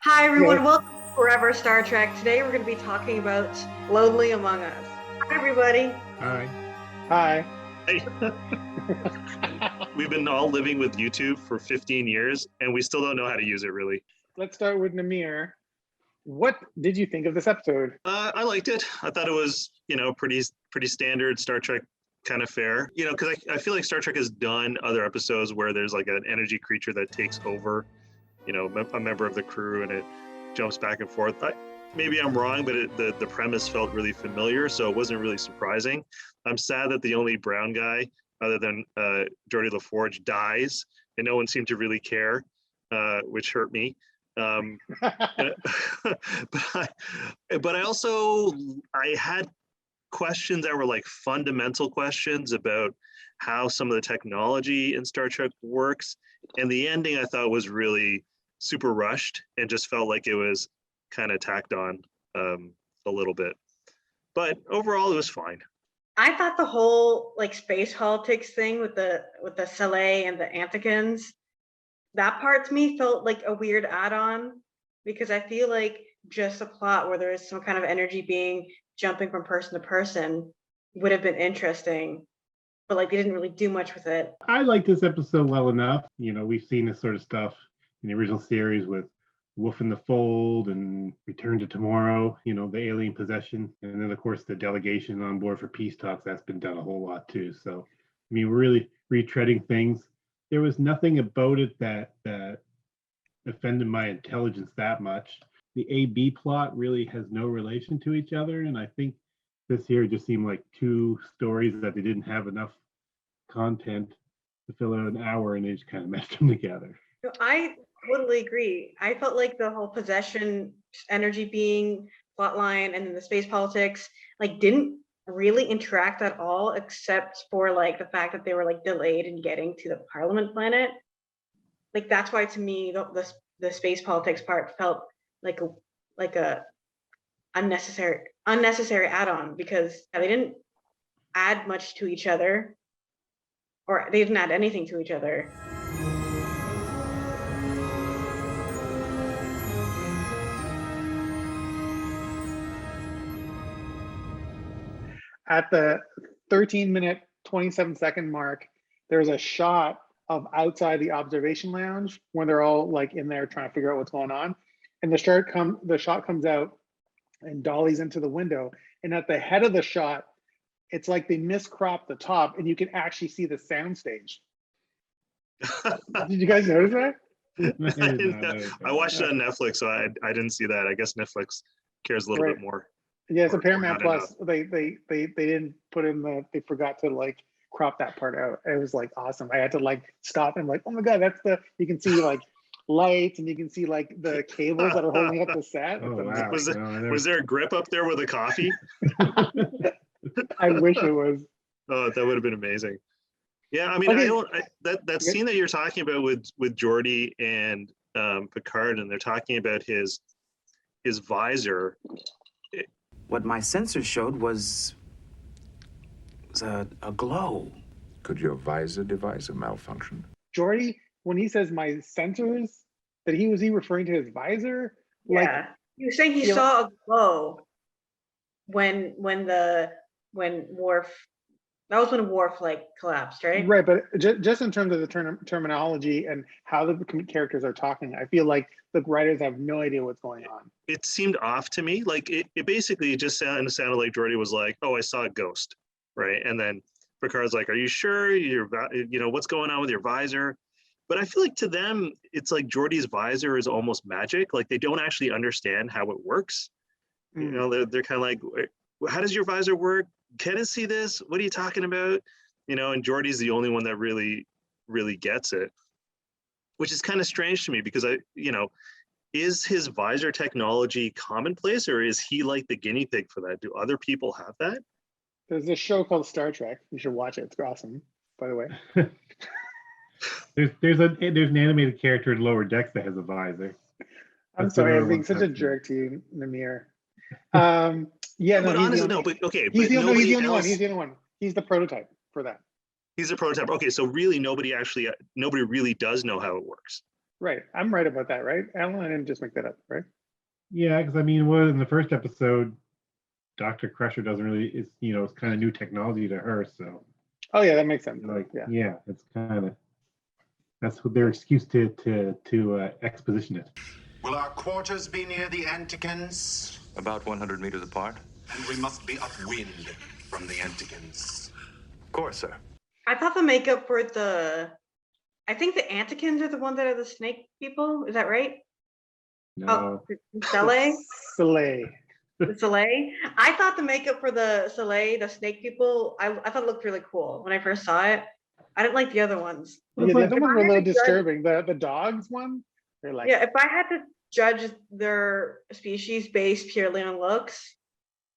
Hi Yeah. everyone, welcome to Forever Star Trek. Today we're going to be talking about Lonely Among Us. Hi everybody. Hi. Hi. Hey, we've been all living with YouTube for 15 years and we still don't know how to use it really. Let's start with Namir. What did you think of this episode? I liked it. I thought it was, pretty standard Star Trek kind of fare. Because I feel like Star Trek has done other episodes where there's like an energy creature that takes over, a member of the crew and it jumps back and forth. Maybe I'm wrong, but the premise felt really familiar, so it wasn't really surprising. I'm sad that the only brown guy, other than Geordi LaForge, dies, and no one seemed to really care, which hurt me. But I had questions that were like fundamental questions about how some of the technology in Star Trek works, and the ending I thought was really super rushed and just felt like it was kind of tacked on a little bit. But overall, it was fine. I thought the whole like space politics thing with the Saleh and the Anthicans, that part to me felt like a weird add-on, because I feel like just a plot where there is some kind of energy being jumping from person to person would have been interesting, but like they didn't really do much with it. I like this episode well enough. We've seen this sort of stuff in the original series with Wolf in the Fold and Return to Tomorrow, the alien possession. And then, of course, the delegation on board for peace talks, that's been done a whole lot too. So, we're really retreading things. There was nothing about it that offended my intelligence that much. The A-B plot really has no relation to each other. And I think this here just seemed like two stories that they didn't have enough content to fill out an hour, and they just kind of meshed them together. I totally agree. I felt like the whole possession, energy being plotline, and then the space politics like didn't really interact at all, except for like the fact that they were like delayed in getting to the Parliament planet. Like that's why to me the space politics part felt like a unnecessary add-on, because they didn't add much to each other, or they didn't add anything to each other. At the 13-minute, 27-second mark, there's a shot of outside the observation lounge when they're all like in there trying to figure out what's going on. And the shot comes out and dollies into the window. And at the head of the shot, it's like they miscropped the top and you can actually see the sound stage. Did you guys notice that? I watched it on Netflix, so I didn't see that. I guess Netflix cares a little bit more. Yeah, so Paramount Plus, they didn't put in they forgot to like crop that part out. It was like awesome. I had to like stop and like, oh my God, you can see like lights and you can see like the cables that are holding up the set. Oh, wow. Was there a grip up there with a coffee? I wish it was. Oh, that would have been amazing. Yeah, I mean, okay. That scene that you're talking about with Geordi and Picard, and they're talking about his visor. What my sensors showed was a glow. Could your visor device have malfunctioned? Geordi, when he says my sensors, was he referring to his visor? Yeah, like, he was saying he saw a glow when Worf. That was when Worf like collapsed, right? Right, but just in terms of the terminology and how the characters are talking, I feel like the writers have no idea what's going on. It seemed off to me. Like it basically just sounded like Geordi was like, "Oh, I saw a ghost," right? And then Picard's like, "Are you sure? What's going on with your visor?" But I feel like to them, it's like Geordi's visor is almost magic. Like they don't actually understand how it works. They're kind of like, "How does your visor work? Can it see this? What are you talking about?" And Geordi's the only one that really gets it, which is kind of strange to me because is his visor technology commonplace, or is he like the guinea pig for that? Do other people have that? There's a show called Star Trek. You should watch it. It's awesome, by the way. there's an animated character in Lower Decks that has a visor. I'm sorry, I'm being such a jerk to you, Namir. Yeah, but honestly, okay. He's the only one. He's the only one. He's the prototype for that. He's a prototype. Okay, so really nobody really does know how it works. Right. I'm right about that, right? Alan, I didn't just make that up, right? Yeah, because I mean, well, in the first episode, Dr. Crusher doesn't really, it's kind of new technology to her. So, Oh yeah, that makes sense. like, Yeah. yeah, it's kind of, that's what their excuse to exposition it. Will our quarters be near the Antikins? About 100 meters apart. And we must be upwind from the Antikins. Of course, sir. I thought the makeup for I think the Antikins are the ones that are the snake people. Is that right? No, Soleil? Soleil. The Soleil? I thought the makeup for the Soleil, the snake people, I thought it looked really cool when I first saw it. I didn't like the other ones. Yeah, the other If ones I were a had little to judge- disturbing. The dogs one, they're like, Yeah, if I had to judge their species based purely on looks,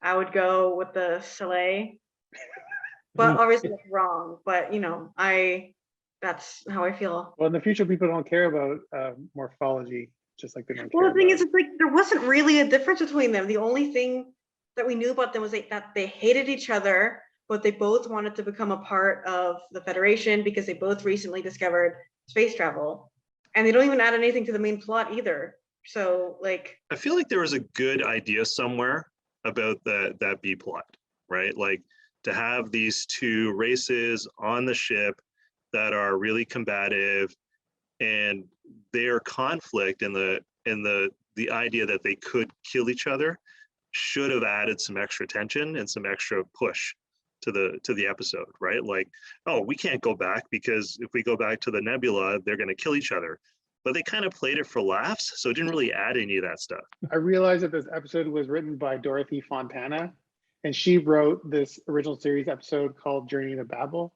I would go with the Soleil. But obviously that's wrong. But that's how I feel. well, in the future, people don't care about morphology, just like they don't Well, care the thing about- is, it's like there wasn't really a difference between them. The only thing that we knew about them was that they hated each other, but they both wanted to become a part of the Federation because they both recently discovered space travel. And they don't even add anything to the main plot either. So, like, I feel like there was a good idea somewhere about that B plot, right? Like to have these two races on the ship that are really combative, and their conflict and the idea that they could kill each other should have added some extra tension and some extra push to the episode, right? Like, oh, we can't go back because if we go back to the nebula, they're going to kill each other. But they kind of played it for laughs, so it didn't really add any of that stuff. I realized that this episode was written by Dorothy Fontana, and she wrote this original series episode called Journey to Babel,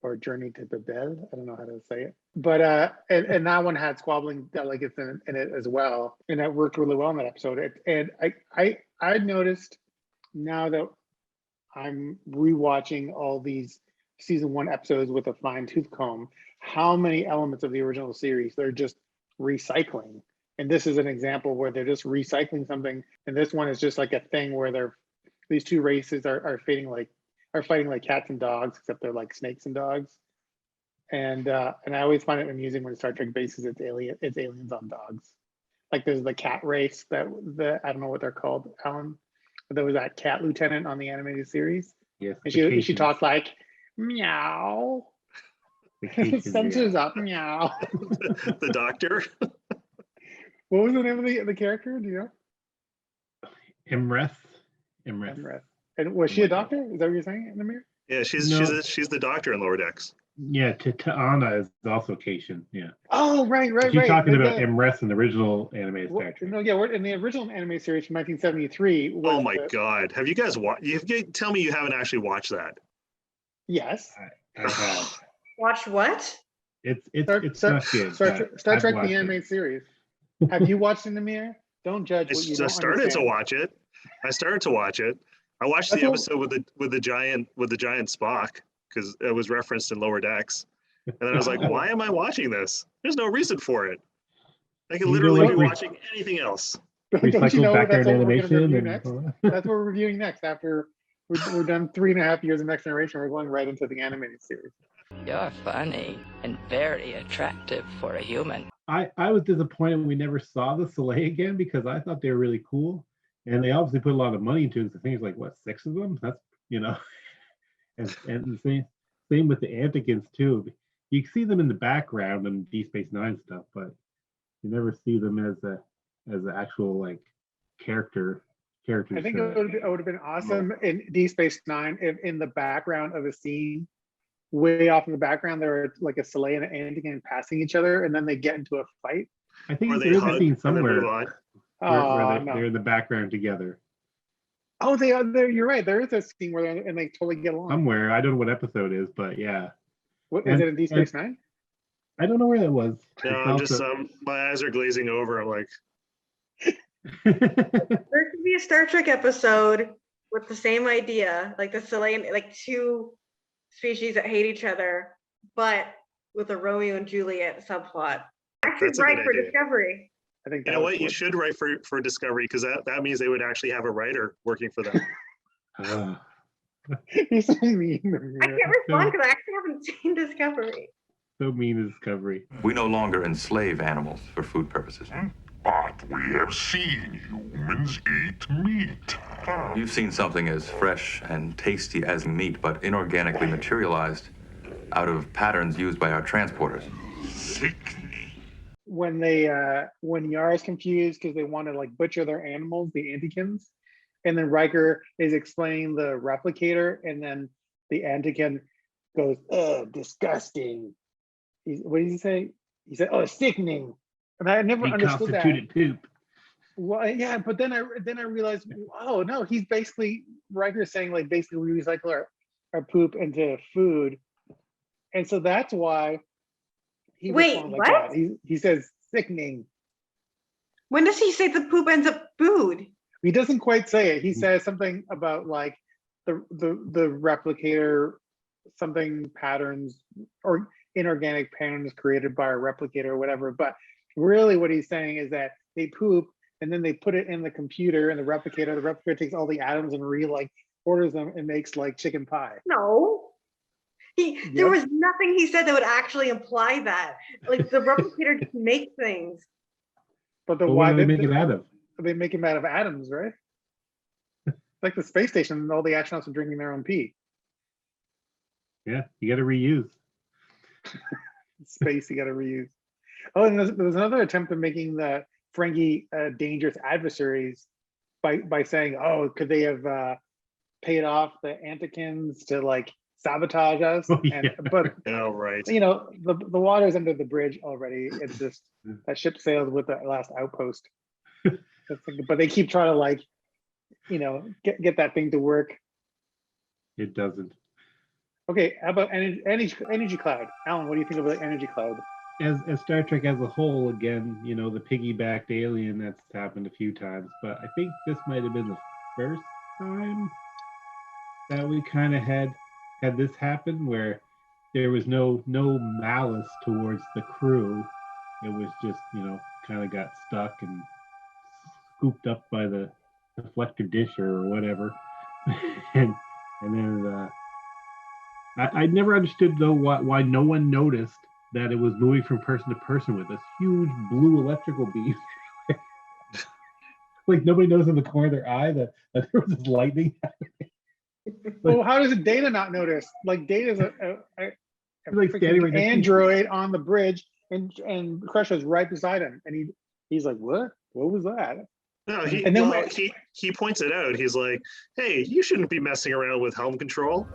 or Journey to Babel. I don't know how to say it. But and that one had squabbling delegates in it as well, and that worked really well in that episode. And I noticed now that I'm rewatching all these season 1 episodes with a fine tooth comb, how many elements of the original series they're just recycling. And this is an example where they're just recycling something. And this one is just like a thing where these two races are fighting like cats and dogs, except they're like snakes and dogs. And I always find it amusing when Star Trek bases its aliens on dogs. Like there's the cat race that I don't know what they're called, Alan. But there was that cat lieutenant on the animated series. yes, And she talked like meow. Censors up, meow. The doctor. What was the name of the character? Do you know? Imreth. Emreth. And was she a doctor? Is that what you're saying, Namir? Yeah, she's the doctor in Lower Decks. Yeah, Ta'ana is also Cation. Yeah. Oh, right. She's talking about The- Imreth in the original animated Star Trek. No, yeah, we're in the original anime series from 1973. Oh my God! Have you guys watched? Tell me you haven't actually watched that. Yes. I have. watch what? It's Star, not good. Star, but Star I've Trek watched the it. animated series. Have you watched in the mirror? Don't judge what you I don't started understand. to watch it. I watched That's the what- episode with the giant Spock because it was referenced in Lower Decks, and then I was like, why am I watching this? There's no reason for it. I could You literally know, be like, watching anything else. Don't you Recycled know background that's what we're going to animation. review And, next? That's what we're reviewing next. After we're done 3.5 years of Next Generation, we're going right into the animated series. You're funny and very attractive for a human. I was disappointed we never saw the Soleil again because I thought they were really cool, and they obviously put a lot of money into it. The thing is, like, what, 6 of them? That's and the same with the Antikins too. You can see them in the background and Deep Space Nine stuff, but you never see them as an actual like characters. I think it would have been awesome in Deep Space Nine if in the background of a scene, way off in the background, there were like a Soleil and an Antikin passing each other, and then they get into a fight. I think Or there they is a hug scene and then somewhere move on. where No. they're in the background together. Oh, they are there. You're right. There is a scene where they totally get along. Somewhere. I don't know what episode it is, but yeah. What is it in Deep Space Nine? I don't know where that was. No, It's I'm just also- my eyes are glazing over. I'm like, There could be a Star Trek episode with the same idea, like the Soleil, like two species that hate each other, but with a Romeo and Juliet subplot. I should That's a write good for idea. Discovery. I think you that know was what? You should write for Discovery because that means they would actually have a writer working for them. You're so mean. I can't respond because I actually haven't seen Discovery. So mean, the discovery. We no longer enslave animals for food purposes. But we have seen humans eat meat. You've seen something as fresh and tasty as meat, but inorganically materialized out of patterns used by our transporters. Sickening. When Yara's confused because they want to like butcher their animals, the Antikins, and then Riker is explaining the replicator, and then the Antikin goes, "Oh, disgusting." What did he say? He said, "Oh, sickening." And I never understood that. Reconstituted poop. Well, yeah, but then I realized, oh no, he's basically Riker's saying like basically we recycle our poop into food, and so that's why he Wait, responds like what? that. He says sickening. When does he say the poop ends up food? He doesn't quite say it. He says something about like the replicator, something patterns or inorganic patterns created by a replicator or whatever. But really what he's saying is that they poop and then they put it in the computer and the replicator takes all the atoms and orders them and makes like chicken pie. No. There was nothing he said that would actually imply that. Like the replicator just makes things. But Why do they make it out of? They make them out of atoms, right? Like the space station, all the astronauts are drinking their own pee. Yeah, you got to reuse. Space, you got to reuse. Oh, and there was another attempt at making the Ferengi dangerous adversaries by saying, "Oh, could they have paid off the Antikins to like sabotage us?" Oh, yeah. But Oh, right. you know, the water's under the bridge already. It's just that ship sailed with the last outpost. But they keep trying to like, you know, get that thing to work. It doesn't. Okay, how about energy cloud? Alan, what do you think about energy cloud? As Star Trek as a whole, again, you know, the piggybacked alien, that's happened a few times, but I think this might have been the first time that we kind of had this happen where there was no malice towards the crew. It was just, you know, kind of got stuck and scooped up by the deflector dish or whatever. and then I never understood though why no one noticed that it was moving from person to person with this huge blue electrical beam. Like nobody knows in the corner of their eye that there was this lightning. Well, how does Data not notice? Like Data's a like standing right next to android on the bridge, and Crusher's right beside him, and he's like, "What? What was that?" No, he points it out. He's like, "Hey, you shouldn't be messing around with helm control."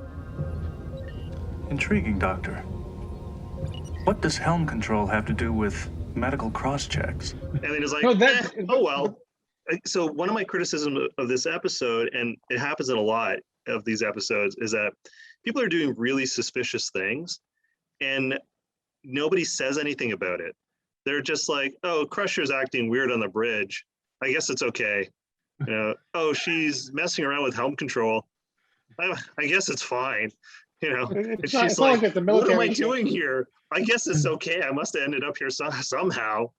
Intriguing, Doctor. What does helm control have to do with medical cross-checks? And then he's like, No, oh, well. So one of my criticisms of this episode, and it happens in a lot of these episodes, is that people are doing really suspicious things and nobody says anything about it. They're just like, oh, Crusher's acting weird on the bridge. I guess it's okay. You know, oh, she's messing around with helm control. I guess it's fine. You know, It's she's not like, like it's a what am I military doing here? I guess it's okay. I must have ended up here somehow.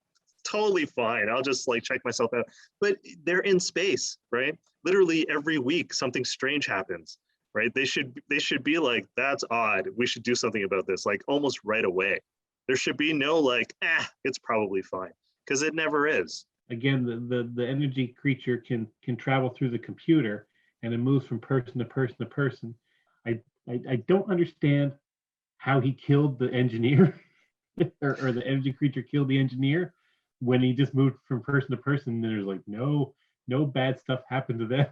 Totally fine. I'll just like check myself out. But they're in space, right? Literally every week something strange happens, right? They should be like, that's odd. We should do something about this, like almost right away. There should be no like, it's probably fine, because it never is. Again, the energy creature can travel through the computer and it moves from person to person to person. I don't understand how he killed the engineer or the energy creature killed the engineer when he just moved from person to person. And there's like no bad stuff happened to them,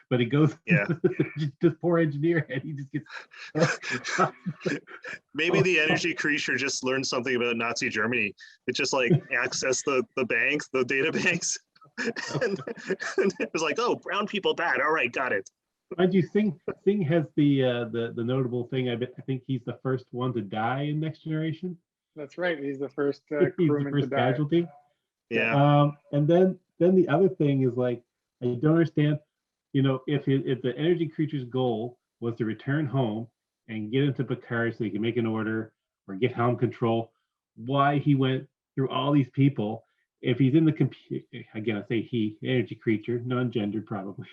but he goes, this poor engineer, and he just gets. Maybe the energy creature just learned something about Nazi Germany. It just like accessed the banks, the data banks, and it was like, oh, brown people bad. All right, got it. Mind you, Singh has the notable thing. I think he's the first one to die in Next Generation. That's right. He's the first He's the crewman to first die. casualty. Yeah. And then the other thing is like, I don't understand. You know, if the energy creature's goal was to return home and get into Picard so he can make an order or get helm control, why he went through all these people? If he's in the computer, again, I say he, energy creature, non-gendered probably.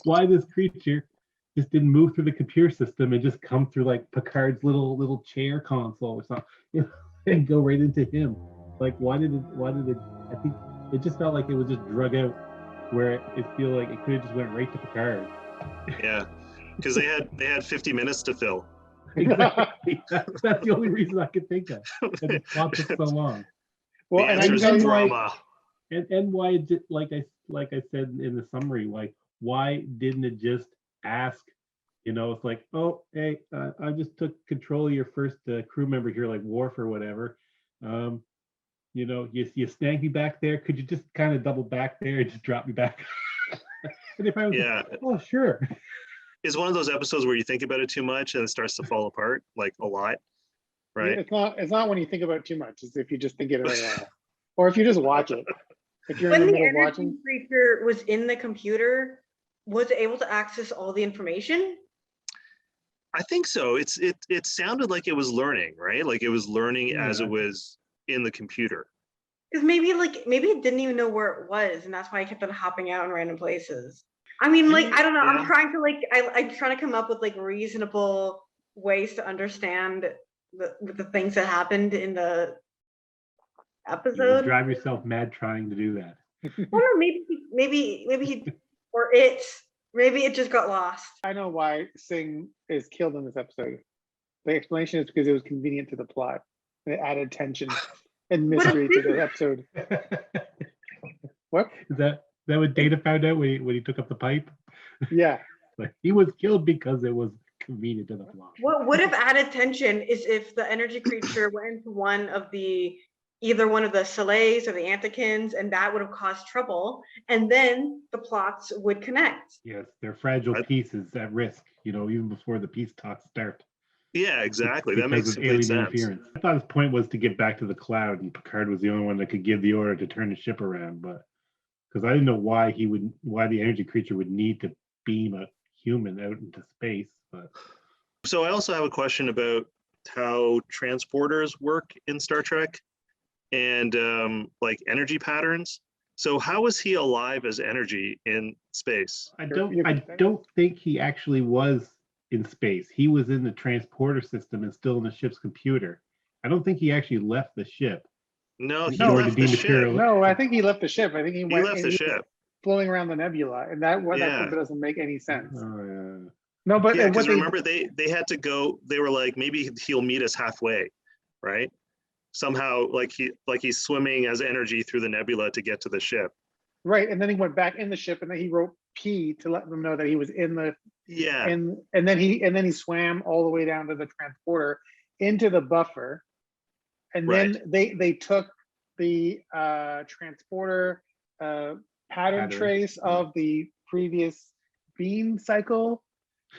Why this creature just didn't move through the computer system and just come through like Picard's little chair console or something, you know, and go right into him? Like, why did it? I think it just felt like it was just drug out, where it feel like it could have just went right to Picard. Yeah, because they had 50 minutes to fill. Exactly. That's the only reason I could think of. And the plot took so long. Well, The and answer is I drama. And why it did, like I said in the summary, like, why didn't it just ask? You know, it's like, oh, hey, I just took control of your first crew member here, like Worf or whatever. You know, you snag me back there. Could you just kind of double back there and just drop me back? And if I was like, oh, sure. It's one of those episodes where you think about it too much and it starts to fall apart, like a lot, right? It's not when you think about it too much. It's if you just think it right now, or if you just watch it. If you're in When the the middle of energy watching, creature was in the computer, was it able to access all the information? I think so. It sounded like it was learning, right? Like it was learning as it was in the computer. Because maybe it didn't even know where it was, and that's why it kept on hopping out in random places. I mean, like, I don't know. Yeah. I'm trying to I'm trying to come up with like reasonable ways to understand the things that happened in the You would episode. drive yourself mad trying to do that. Well, no, maybe it just got lost. I know why Singh is killed in this episode. The explanation is because it was convenient to the plot. It added tension and mystery to the episode. What? Is that what Data found out when he took up the pipe? Yeah. Like, he was killed because it was convenient to the plot. What would have added tension is if the energy creature went into either one of the Soleils or the Antikins, and that would have caused trouble, and then the plots would connect. Yes, they're fragile pieces at risk, you know, even before the peace talks start. Yeah, exactly. That Because makes of complete alien sense. interference. I thought his point was to get back to the cloud, and Picard was the only one that could give the order to turn the ship around. But because I didn't know why the energy creature would need to beam a human out into space. But So I also have a question about how transporters work in Star Trek and like energy patterns. So how is he alive as energy in space? I don't think he actually was in space. He was in the transporter system and still in the ship's computer. I don't think he actually left the ship. No, he in order left to the ship. dematerial- No, I think he left the ship. I think he went. left the ship. Floating around the nebula, and that Yeah. doesn't make any sense. Oh, yeah. No, but Yeah, what because remember they had to go. They were like, maybe he'll meet us halfway, right? Somehow, like he's swimming as energy through the nebula to get to the ship. right, and then he went back in the ship, and then he wrote P to let them know that he was in the. Yeah. And then he swam all the way down to the transporter into the buffer, and then they took the transporter pattern trace of the previous beam cycle,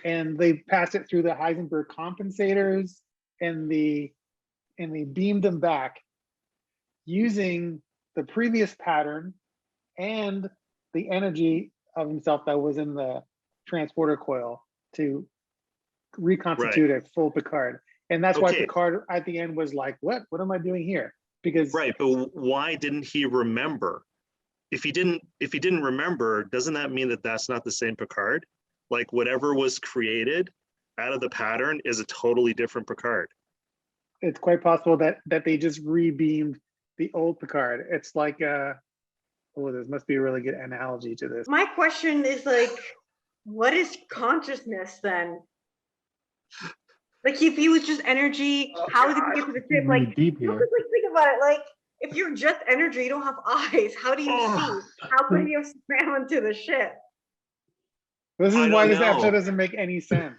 and they passed it through the Heisenberg compensators, and they beamed them back using the previous pattern and the energy of himself that was in the transporter coil to reconstitute a full Picard. And that's why Okay. Picard at the end was like, what am I doing here? Because Right, but why didn't he remember? If he didn't remember, doesn't that mean that that's not the same Picard? Like whatever was created out of the pattern is a totally different Picard. it's quite possible that they just re-beamed the old Picard. It's like this must be a really good analogy to this. My question is like, what is consciousness then? Like, if he was just energy, how did he get to the ship? Like, deep here. think about it. Like, if you're just energy, you don't have eyes. How do you see? How could he have swam into the ship? This I is why don't this know. episode doesn't make any sense.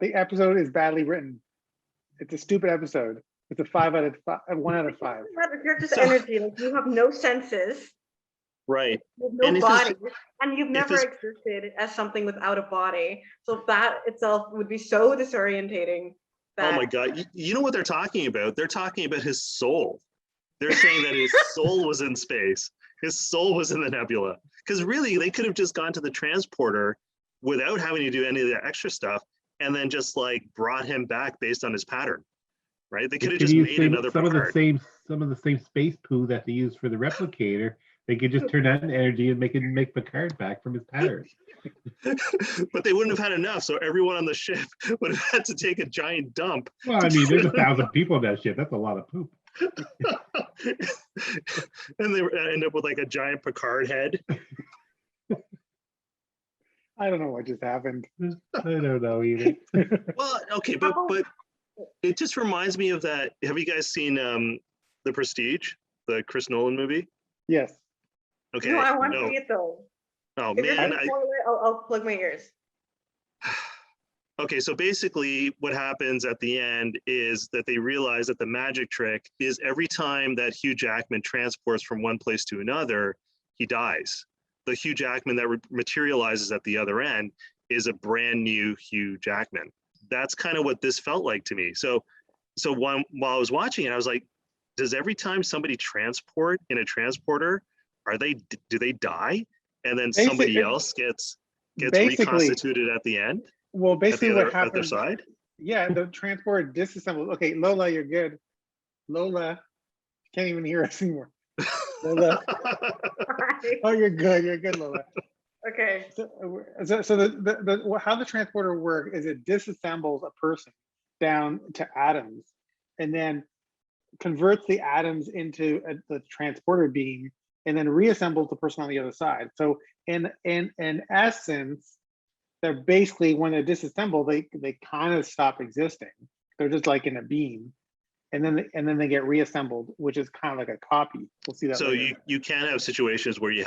The episode is badly written. It's a stupid episode. It's a 1 out of 5. If you're just So- energy, like you have no senses, Right. you have no And if it's- body, and you've never it's- existed as something without a body. So that itself would be so disorientating. That Oh my God. You know what they're talking about? They're talking about his soul. They're saying that his soul was in space. His soul was in the nebula. Because really, they could have just gone to the transporter without having to do any of the extra stuff and then just like brought him back based on his pattern. right? They could They have could just use made another some of Picard. the same space poo that they use for the replicator. They could just turn that into energy and make Picard back from his powers. But they wouldn't have had enough, so everyone on the ship would have had to take a giant dump. Well, I mean, there's 1,000 people in that ship. That's a lot of poop. And they end up with like a giant Picard head. I don't know what just happened. I don't know either. Well, okay, but it just reminds me of that. Have you guys seen The Prestige, the Chris Nolan movie? Yes. Okay. No, I want to see it though. Oh If you're man, gonna spoil it, I'll plug my ears. Okay, so basically what happens at the end is that they realize that the magic trick is every time that Hugh Jackman transports from one place to another, he dies. The Hugh Jackman that materializes at the other end is a brand new Hugh Jackman. That's kind of what this felt like to me. So while I was watching it, I was like, does every time somebody transport in a transporter, do they die? And then somebody else gets reconstituted at the end? Well, basically what happens, at their side? Yeah, the transport disassembles. Okay, Lola, you're good. Lola, can't even hear us anymore. Lola. Oh, you're good, Lola. Okay. So the how the transporter works is it disassembles a person down to atoms, and then converts the atoms into the transporter beam, and then reassembles the person on the other side. So in essence, they're basically, when they're disassembled, they kind of stop existing. They're just like in a beam, and then they get reassembled, which is kind of like a copy. We'll see that. So later. you can have situations where you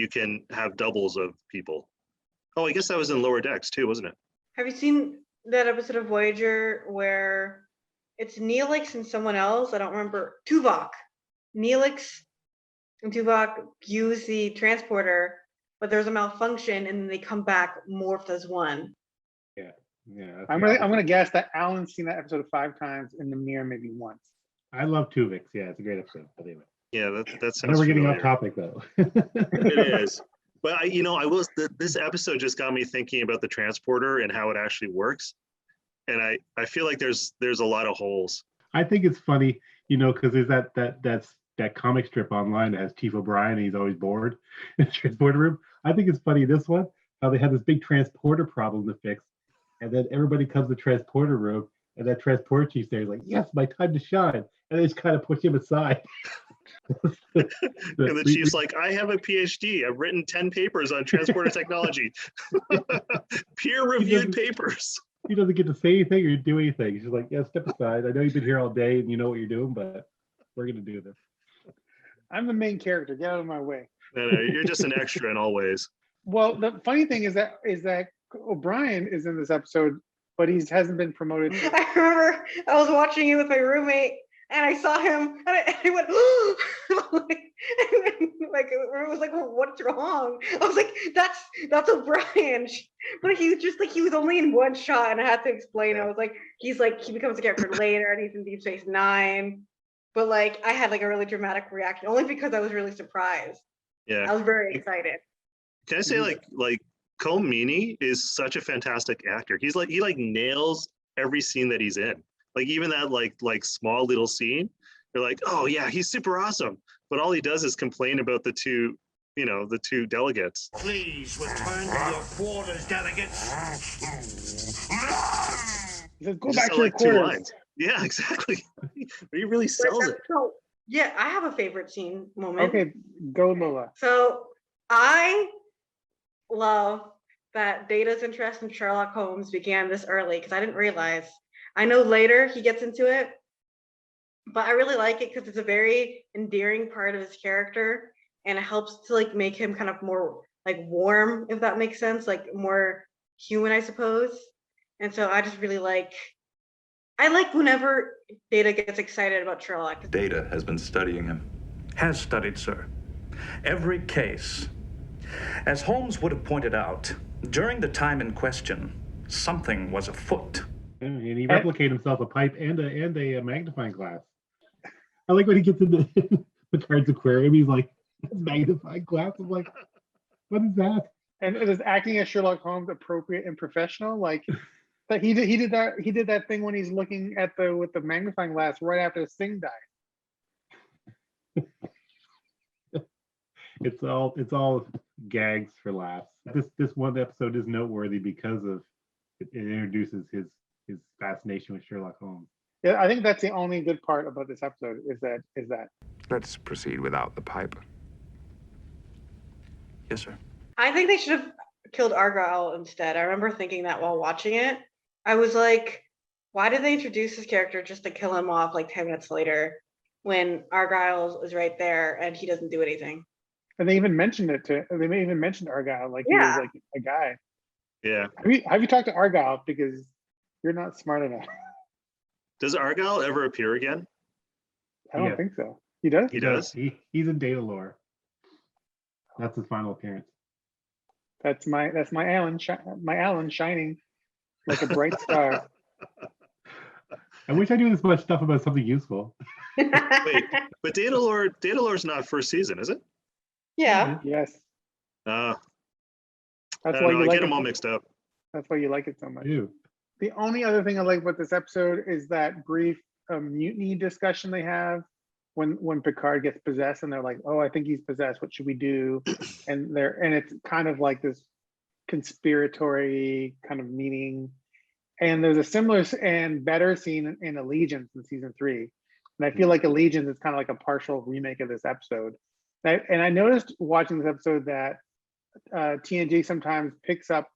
can have doubles of people. Oh, I guess that was in Lower Decks too, wasn't it? Have you seen that episode of Voyager where it's Neelix and someone else? I don't remember. Tuvok. Neelix and Tuvok use the transporter, but there's a malfunction, and then they come back morphed as one. Yeah. I'm gonna guess that Alan's seen that episode 5 times, and Namir maybe once. I love Tuvix. Yeah, it's a great episode. But anyway. Yeah, that's. I know we're getting off topic though. It is, but this episode just got me thinking about the transporter and how it actually works, and I feel like there's a lot of holes. I think it's funny, because there's that comic strip online that has Chief O'Brien and he's always bored in the transporter room. I think it's funny this one, how they have this big transporter problem to fix, and then everybody comes to the transporter room, and that transporter chief's there like, yes, my time to shine, and they just kind of push him aside. And the chief's like, I have a PhD. I've written 10 papers on transporter technology. Peer-reviewed papers. He doesn't get to say anything or do anything. He's just like, yeah, step aside. I know you've been here all day and you know what you're doing, but we're going to do this. I'm the main character. Get out of my way. No, you're just an extra in all ways. Well, the funny thing is that O'Brien is in this episode, but he hasn't been promoted. I remember I was watching it with my roommate, and I saw him, and I went, it was like, well, what's wrong? I was like, that's O'Brien. But he was only in one shot, and I had to explain. I was like, he becomes a character later, and he's in Deep Space Nine. But like, I had like a really dramatic reaction, only because I was really surprised. Yeah, I was very excited. Can I say like Cole Meany is such a fantastic actor. He nails every scene that he's in. Like even that like small little scene, you're like, oh yeah, he's super awesome. But all he does is complain about the two delegates. Please return to your quarters, delegates. He says, go back to your quarters. Yeah, exactly. But he really sells it. So, yeah, I have a favorite scene moment. Okay, go Lola. So I love that Data's interest in Sherlock Holmes began this early, because I didn't realize. I know later he gets into it, but I really like it because it's a very endearing part of his character, and it helps to like make him kind of more like warm, if that makes sense, like more human, I suppose. And so I just really I like whenever Data gets excited about Sherlock. Data has been studying him. Has studied, sir. Every case. As Holmes would have pointed out, during the time in question, something was afoot. And he replicated himself a pipe and a magnifying glass. I like when he gets into Picard's aquarium, he's like, magnifying glass. I'm like, what is that? And is acting as Sherlock Holmes appropriate and professional? Like, That he did that thing when he's looking at with the magnifying glass right after Singh died. It's all gags for laughs. This one episode is noteworthy because of it introduces his fascination with Sherlock Holmes. Yeah, I think that's the only good part about this episode is that. Let's proceed without the pipe. Yes, sir. I think they should have killed Argyle instead. I remember thinking that while watching it. I was like, why did they introduce this character just to kill him off like 10 minutes later when Argyle is right there and he doesn't do anything? And they even mentioned they may even mention Argyle like he was like a guy. Yeah. Have you talked to Argyle because you're not smart enough? Does Argyle ever appear again? I don't think so. He does? He does? He's in Data Lore. That's his final appearance. That's my Alan shining like a bright star. I wish I knew this much stuff about something useful. Wait, but Data Lore's not first season, is it? Yeah. Yes. That's why you I like get them it. all mixed up. That's why you like it so much. Ew. The only other thing I like about this episode is that brief mutiny discussion they have when Picard gets possessed and they're like, "Oh, I think he's possessed. What should we do?" And it's kind of like this conspiratory kind of meeting. And there's a similar and better scene in Allegiance in season 3. And I feel like Allegiance is kind of like a partial remake of this episode. And I noticed watching this episode that TNG sometimes picks up,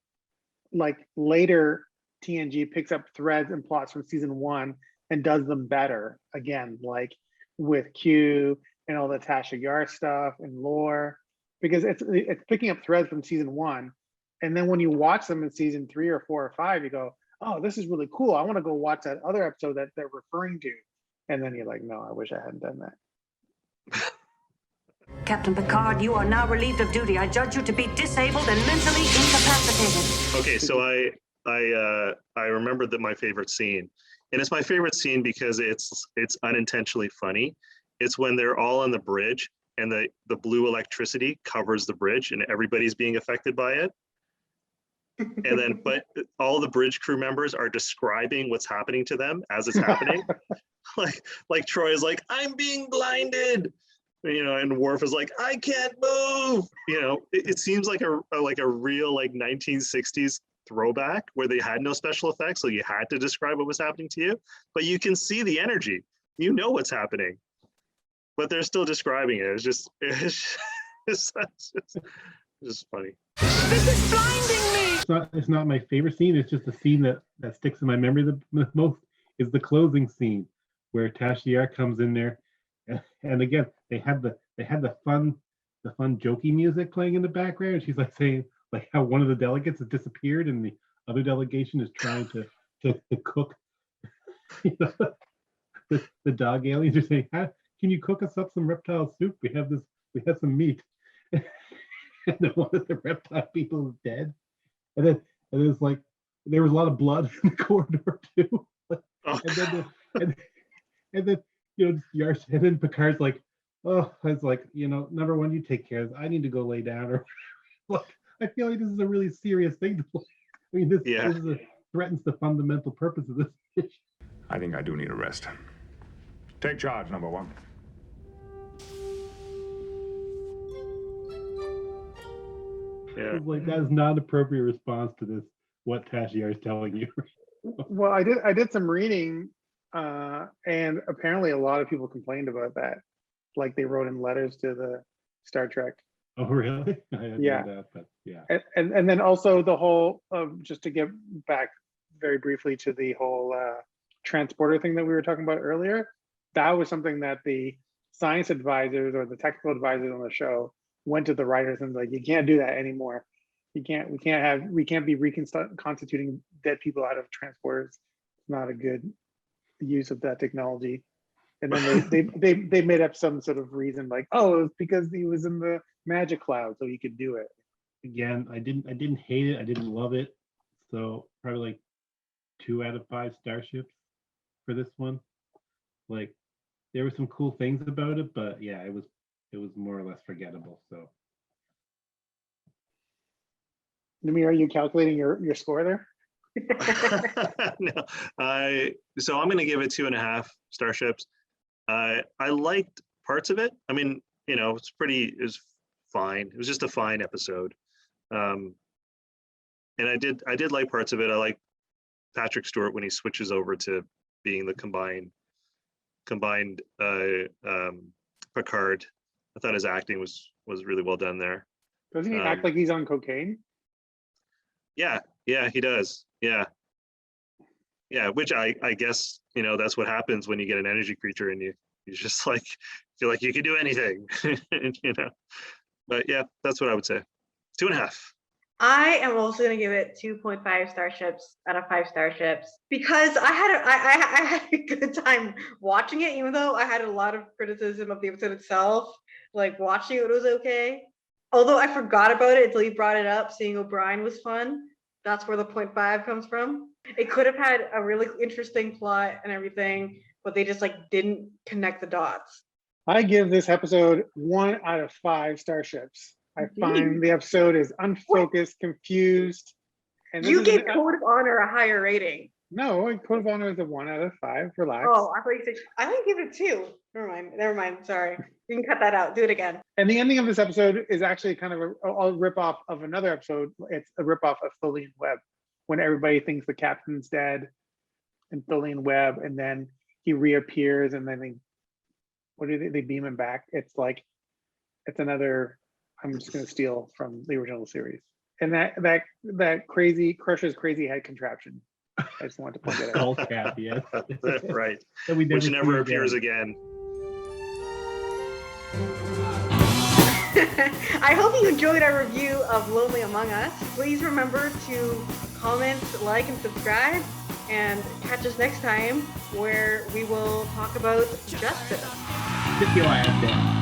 like later TNG picks up threads and plots from season 1 and does them better again, like with Q and all the Tasha Yar stuff and lore, because it's picking up threads from season 1. And then when you watch them in season 3 or 4 or 5, you go, "Oh, this is really cool. I want to go watch that other episode that they're referring to." And then you're like, "No, I wish I hadn't done that." Captain Picard, you are now relieved of duty. I judge you to be disabled and mentally incapacitated. Okay, so I remembered that my favorite scene, and it's my favorite scene because it's unintentionally funny. It's when they're all on the bridge and the blue electricity covers the bridge and everybody's being affected by it. And then, but all the bridge crew members are describing what's happening to them as it's happening. like Troy is like, "I'm being blinded," and Worf is like, "I can't move." It seems like a real like 1960s throwback where they had no special effects, so you had to describe what was happening to you, but you can see the energy. You know what's happening, but they're still describing it. It's just funny. This is blinding me. It's not my favorite scene. It's just a scene that sticks in my memory the most is the closing scene where Tasha Yar comes in there, and again they had the fun jokey music playing in the background. And she's like saying like how one of the delegates has disappeared and the other delegation is trying to cook. The dog aliens are saying, "Can you cook us up some reptile soup? We have some meat." And then one of the reptile people is dead. And then it's like there was a lot of blood in the corridor too. And then Yar, and then Picard's like, "Oh," I was like, "Number one, you take care of this. I need to go lay down." Or like, I feel like this is a really serious thing to play. I mean, this threatens the fundamental purpose of this mission. I think I do need a rest. Take charge, number 1. Yeah. Like that is not an appropriate response to this. What Tasha Yar is telling you. Well, I did some reading, and apparently a lot of people complained about that. Like they wrote in letters to the Star Trek. Oh, really? I didn't know that, but yeah. And then also the whole just to get back very briefly to the whole transporter thing that we were talking about earlier. That was something that the science advisors or the technical advisors on the show went to the writers and like, "You can't do that anymore. We can't be reconstituting dead people out of transporters. It's not a good use of that technology." And then they made up some sort of reason like, "Oh, it was because he was in the magic cloud, so he could do it." Again, I didn't hate it. I didn't love it. So probably like 2 out of 5 starships for this one. Like there were some cool things about it, but yeah, it was more or less forgettable. So Namir, are you calculating your score there? No, so I'm gonna give it 2.5 starships. I liked parts of it. I mean, you know, it was fine. It was just a fine episode. And I did like parts of it. I like Patrick Stewart when he switches over to being the combined Picard. I thought his acting was really well done there. Doesn't he act like he's on cocaine? Yeah, he does. Yeah, which I guess, you know, that's what happens when you get an energy creature and you just like feel like you can do anything, you know. But yeah, that's what I would say. 2.5. I am also going to give it 2.5 starships out of 5 starships because I had a good time watching it, even though I had a lot of criticism of the episode itself. Like, watching it was okay. Although I forgot about it until you brought it up, seeing O'Brien was fun. That's where the 0.5 comes from. It could have had a really interesting plot and everything, but they just like didn't connect the dots. I give this episode 1 out of 5 starships. I find the episode is unfocused, confused. And you gave Code of Honor a higher rating. No, Code of Honor is a 1 out of 5. Relax. Oh, I thought you said I didn't give it 2. Never mind. Sorry. You can cut that out. Do it again. And the ending of this episode is actually kind of a rip-off of another episode. It's a rip-off of Tholian Web, when everybody thinks the captain's dead in Tholian Web, and then he reappears, and then they beam him back. It's like, it's another, I'm just going to steal from the original series. And that crazy Crusher's crazy head contraption. I just wanted to point that out. Skull cap, yes. Right. Which never appears again. I hope you enjoyed our review of Lonely Among Us. Please remember to comment, like, and subscribe, and catch us next time where we will talk about justice. Just go ahead.